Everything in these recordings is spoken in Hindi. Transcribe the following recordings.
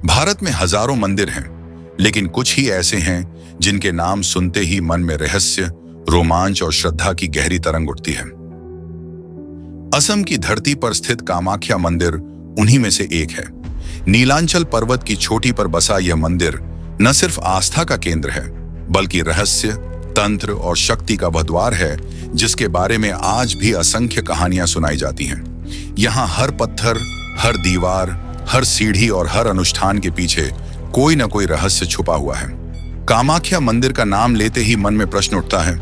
भारत में हजारों मंदिर हैं, लेकिन कुछ ही ऐसे हैं जिनके नाम सुनते ही मन में रहस्य, रोमांच और श्रद्धा की गहरी तरंग उठती है। असम की धरती पर स्थित कामाख्या मंदिर उन्हीं में से एक है। नीलांचल पर्वत की चोटी पर बसा यह मंदिर न सिर्फ आस्था का केंद्र है, बल्कि रहस्य, तंत्र और शक्ति का वह द्वार है जिसके बारे में आज भी असंख्य कहानियां सुनाई जाती हैं। यहाँ हर पत्थर, हर दीवार, हर सीढ़ी और हर अनुष्ठान के पीछे कोई न कोई रहस्य छुपा हुआ है। कामाख्या मंदिर का नाम लेते ही मन में प्रश्न उठता है,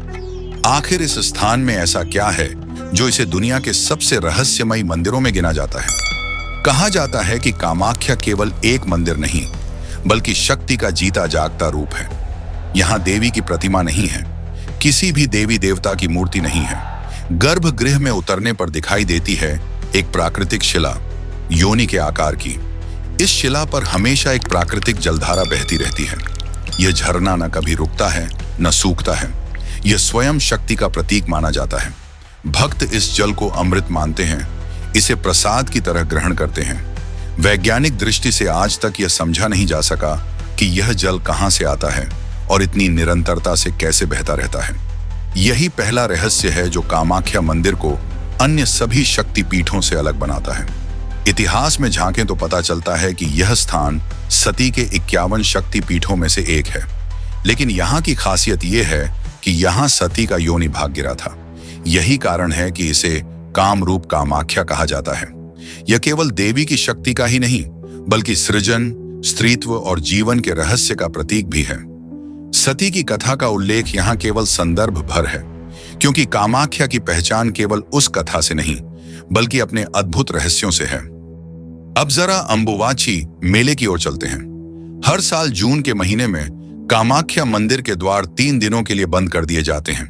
आखिर इस स्थान में ऐसा क्या है जो इसे दुनिया के सबसे रहस्यमयी मंदिरों में गिना जाता है। कहा जाता है कि कामाख्या केवल एक मंदिर नहीं, बल्कि शक्ति का जीता जागता रूप है। यहाँ देवी की प्रतिमा नहीं है, किसी भी देवी देवता की मूर्ति नहीं है। गर्भगृह में उतरने पर दिखाई देती है एक प्राकृतिक शिला, योनि के आकार की। इस शिला पर हमेशा एक प्राकृतिक जलधारा बहती रहती है। यह झरना न कभी रुकता है, न सूखता है। यह स्वयं शक्ति का प्रतीक माना जाता है। भक्त इस जल को अमृत मानते हैं, इसे प्रसाद की तरह ग्रहण करते हैं। वैज्ञानिक दृष्टि से आज तक यह समझा नहीं जा सका कि यह जल कहां से आता है और इतनी निरंतरता से कैसे बहता रहता है। यही पहला रहस्य है जो कामाख्या मंदिर को अन्य सभी शक्ति पीठों से अलग बनाता है। इतिहास में झांकें तो पता चलता है कि यह स्थान सती के 51 शक्ति पीठों में से एक है, लेकिन यहाँ की खासियत यह है कि यहाँ सती का योनि भाग गिरा था। यही कारण है कि इसे कामरूप कामाख्या कहा जाता है। यह केवल देवी की शक्ति का ही नहीं, बल्कि सृजन, स्त्रीत्व और जीवन के रहस्य का प्रतीक भी है। सती की कथा का उल्लेख यहाँ केवल संदर्भ भर है, क्योंकि कामाख्या की पहचान केवल उस कथा से नहीं, बल्कि अपने अद्भुत रहस्यों से है। अब जरा अंबुवाची मेले की ओर चलते हैं। हर साल जून के महीने में कामाख्या मंदिर के द्वार 3 दिनों के लिए बंद कर दिए जाते हैं।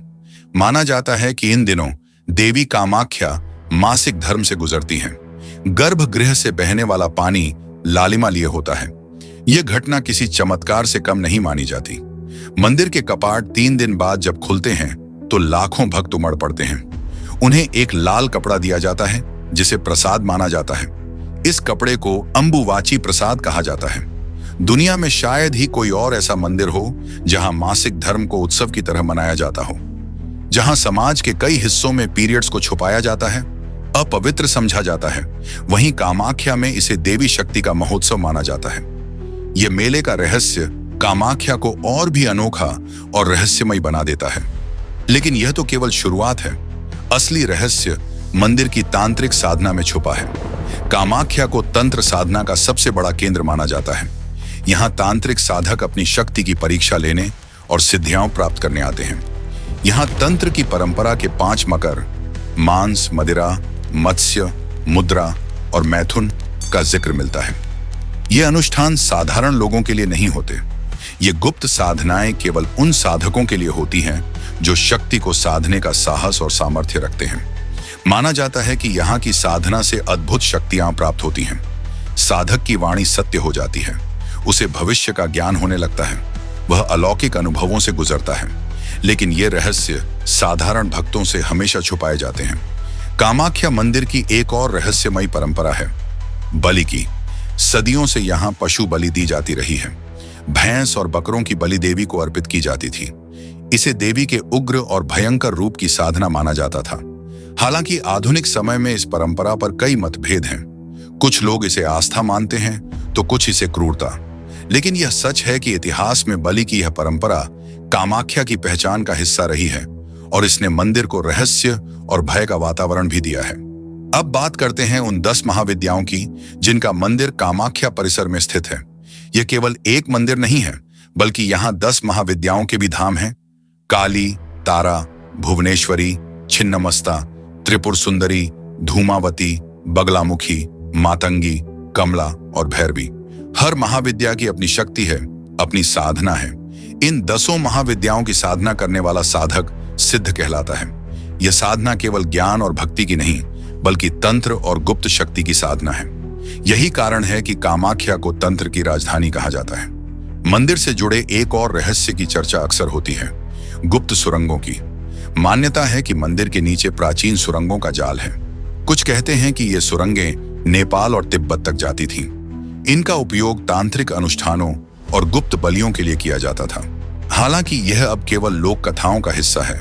माना जाता है कि इन दिनों देवी कामाख्या मासिक धर्म से गुजरती हैं। गर्भगृह से बहने वाला पानी लालिमा लिए होता है। यह घटना किसी चमत्कार से कम नहीं मानी जाती। मंदिर के कपाट 3 दिन बाद जब खुलते हैं तो लाखों भक्त उमड़ पड़ते हैं। उन्हें एक लाल कपड़ा दिया जाता है जिसे प्रसाद माना जाता है। इस कपड़े को अंबुवाची प्रसाद कहा जाता है। दुनिया में शायद ही कोई और ऐसा मंदिर हो जहां मासिक धर्म को उत्सव की तरह मनाया जाता हो। जहां समाज के कई हिस्सों में पीरियड्स को छुपाया जाता है, अपवित्र समझा जाता है, वहीं कामाख्या में इसे देवी शक्ति का महोत्सव माना जाता है। यह मेले का रहस्य कामाख्या को और भी अनोखा और रहस्यमय बना देता है। लेकिन यह तो केवल शुरुआत है। असली रहस्य मंदिर की तांत्रिक साधना में छुपा है। कामाख्या को तंत्र साधना का सबसे बड़ा केंद्र माना जाता है। यहाँ तांत्रिक साधक अपनी शक्ति की परीक्षा लेने और सिद्धियां प्राप्त करने आते हैं। यहाँ तंत्र की परंपरा के 5 मकर, मांस, मदिरा, मत्स्य, मुद्रा और मैथुन का जिक्र मिलता है। ये अनुष्ठान साधारण लोगों के लिए नहीं होते। ये गुप्त साधनाएं केवल उन साधकों के लिए होती हैं जो शक्ति को साधने का साहस और सामर्थ्य रखते हैं। माना जाता है कि यहाँ की साधना से अद्भुत शक्तियां प्राप्त होती हैं। साधक की वाणी सत्य हो जाती है, उसे भविष्य का ज्ञान होने लगता है, वह अलौकिक अनुभवों से गुजरता है। लेकिन ये रहस्य साधारण भक्तों से हमेशा छुपाए जाते हैं। कामाख्या मंदिर की एक और रहस्यमयी परंपरा है बलि की। सदियों से यहाँ पशु बलि दी जाती रही है। भैंस और बकरों की बलि देवी को अर्पित की जाती थी। इसे देवी के उग्र और भयंकर रूप की साधना माना जाता था। हालांकि आधुनिक समय में इस परंपरा पर कई मतभेद हैं। कुछ लोग इसे आस्था मानते हैं तो कुछ इसे क्रूरता। लेकिन यह सच है कि इतिहास में बलि की यह परंपरा कामाख्या की पहचान का हिस्सा रही है और इसने मंदिर को रहस्य और भय का वातावरण भी दिया है। अब बात करते हैं उन 10 महाविद्याओं की जिनका मंदिर कामाख्या परिसर में स्थित है। यह केवल एक मंदिर नहीं है, बल्कि यहाँ 10 महाविद्याओं के भी धाम हैं। काली, तारा, भुवनेश्वरी, छिन्नमस्ता, त्रिपुर सुंदरी, धूमावती, बगलामुखी, मातंगी, कमला और भैरवी। हर महाविद्या की अपनी शक्ति है, अपनी साधना है। इन 10 महाविद्याओं की साधना करने वाला साधक सिद्ध कहलाता है। यह साधना केवल ज्ञान और भक्ति की नहीं, बल्कि तंत्र और गुप्त शक्ति की साधना है। यही कारण है कि कामाख्या को तंत्र की राजधानी कहा जाता है। मंदिर से जुड़े एक और रहस्य की चर्चा अक्सर होती है, गुप्त सुरंगों की। मान्यता है कि मंदिर के नीचे प्राचीन सुरंगों का जाल है। कुछ कहते हैं कि ये सुरंगें नेपाल और तिब्बत तक जाती थीं। इनका उपयोग तांत्रिक अनुष्ठानों और गुप्त बलियों के लिए किया जाता था। हालांकि यह अब केवल लोक कथाओं का हिस्सा है,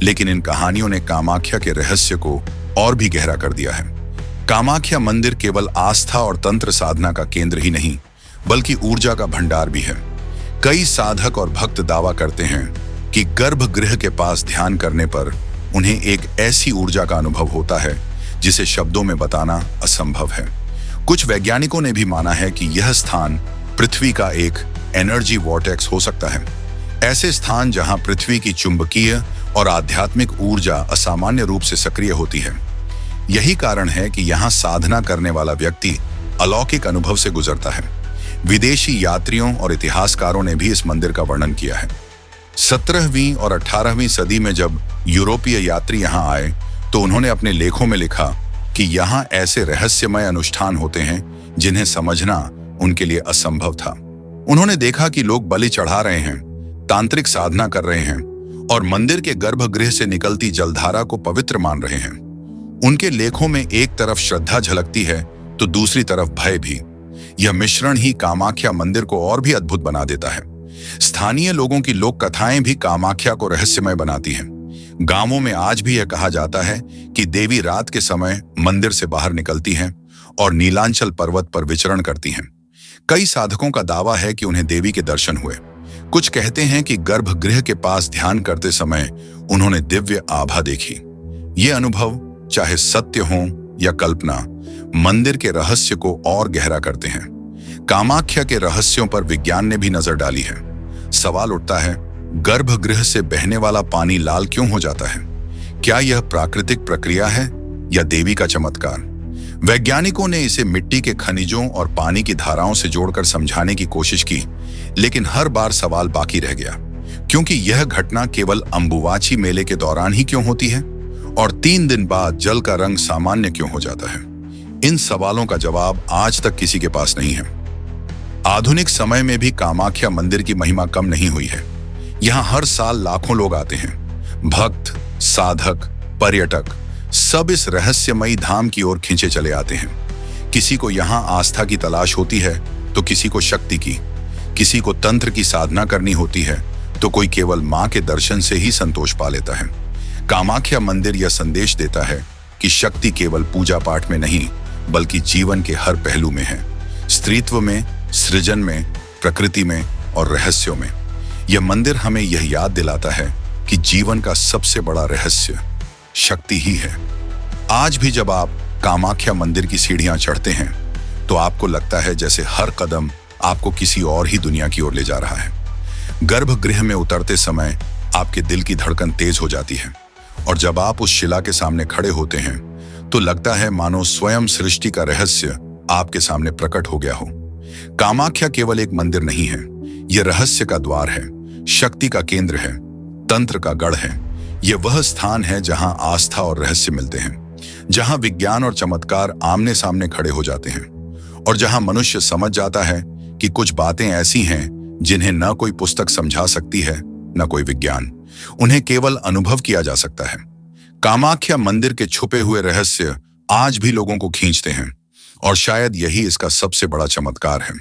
लेकिन इन कहानियों ने कामाख्या के रहस्य को और भी गहरा कर दिया है। कामाख्या मंदिर केवल आस्था और तंत्र साधना का केंद्र ही नहीं, बल्कि ऊर्जा का भंडार भी है। कई साधक और भक्त दावा करते हैं कि गर्भगृह के पास ध्यान करने पर उन्हें एक ऐसी ऊर्जा का अनुभव होता है जिसे शब्दों में बताना असंभव है। कुछ वैज्ञानिकों ने भी माना है कि यह स्थान पृथ्वी का एक एनर्जी वॉर्टेक्स हो सकता है। ऐसे स्थान जहां पृथ्वी की चुंबकीय और आध्यात्मिक ऊर्जा असामान्य रूप से सक्रिय होती है। यही कारण है कि यहां साधना करने वाला व्यक्ति अलौकिक अनुभव से गुजरता है। विदेशी यात्रियों और इतिहासकारों ने भी इस मंदिर का वर्णन किया है। 17वीं और 18वीं सदी में जब यूरोपीय यात्री यहां आए तो उन्होंने अपने लेखों में लिखा कि यहां ऐसे रहस्यमय अनुष्ठान होते हैं जिन्हें समझना उनके लिए असंभव था। उन्होंने देखा कि लोग बलि चढ़ा रहे हैं, तांत्रिक साधना कर रहे हैं और मंदिर के गर्भगृह से निकलती जलधारा को पवित्र मान रहे हैं। उनके लेखों में एक तरफ श्रद्धा झलकती है तो दूसरी तरफ भय भी। यह मिश्रण ही कामाख्या मंदिर को और भी अद्भुत बना देता है। स्थानीय लोगों की लोक कथाएं भी कामाख्या को रहस्यमय बनाती हैं। गांवों में आज भी यह कहा जाता है कि देवी रात के समय मंदिर से बाहर निकलती हैं और नीलांचल पर्वत पर विचरण करती हैं। कई साधकों का दावा है कि उन्हें देवी के दर्शन हुए। कुछ कहते हैं कि गर्भगृह के पास ध्यान करते समय उन्होंने दिव्य आभा देखी। ये अनुभव चाहे सत्य हो या कल्पना, मंदिर के रहस्य को और गहरा करते हैं। कामाख्या के रहस्यों पर विज्ञान ने भी नजर डाली है। सवाल उठता है, गर्भगृह से बहने वाला पानी लाल क्यों हो जाता है? क्या यह प्राकृतिक प्रक्रिया है या देवी का चमत्कार? वैज्ञानिकों ने इसे मिट्टी के खनिजों और पानी की धाराओं से जोड़कर समझाने की कोशिश की, लेकिन हर बार सवाल बाकी रह गया। क्योंकि यह घटना केवल अंबुबाची मेले के दौरान ही क्यों होती है और 3 दिन बाद जल का रंग सामान्य क्यों हो जाता है? इन सवालों का जवाब आज तक किसी के पास नहीं है। आधुनिक समय में भी कामाख्या मंदिर की महिमा कम नहीं हुई है। यहाँ हर साल लाखों लोग आते हैं। भक्त, साधक, पर्यटक सब इस रहस्यमयी धाम की ओर खींचे चले आते हैं। किसी को यहाँ आस्था की तलाश होती है तो किसी को शक्ति की, किसी को तंत्र की साधना करनी होती है तो कोई केवल मां के दर्शन से ही संतोष पा लेता है। कामाख्या मंदिर यह संदेश देता है कि शक्ति केवल पूजा पाठ में नहीं, बल्कि जीवन के हर पहलू में है। स्त्रीत्व में, सृजन में, प्रकृति में और रहस्यों में। यह मंदिर हमें यह याद दिलाता है कि जीवन का सबसे बड़ा रहस्य शक्ति ही है। आज भी जब आप कामाख्या मंदिर की सीढ़ियां चढ़ते हैं तो आपको लगता है जैसे हर कदम आपको किसी और ही दुनिया की ओर ले जा रहा है। गर्भगृह में उतरते समय आपके दिल की धड़कन तेज हो जाती है और जब आप उस शिला के सामने खड़े होते हैं तो लगता है मानो स्वयं सृष्टि का रहस्य आपके सामने प्रकट हो गया हो। कामाख्या केवल एक मंदिर नहीं है, यह रहस्य का द्वार है, शक्ति का केंद्र है, तंत्र का गढ़ है। यह वह स्थान है जहां आस्था और रहस्य मिलते हैं, जहां विज्ञान और चमत्कार आमने सामने खड़े हो जाते हैं और जहां मनुष्य समझ जाता है कि कुछ बातें ऐसी हैं जिन्हें न कोई पुस्तक समझा सकती है, न कोई विज्ञान। उन्हें केवल अनुभव किया जा सकता है। कामाख्या मंदिर के छुपे हुए रहस्य आज भी लोगों को खींचते हैं और शायद यही इसका सबसे बड़ा चमत्कार है।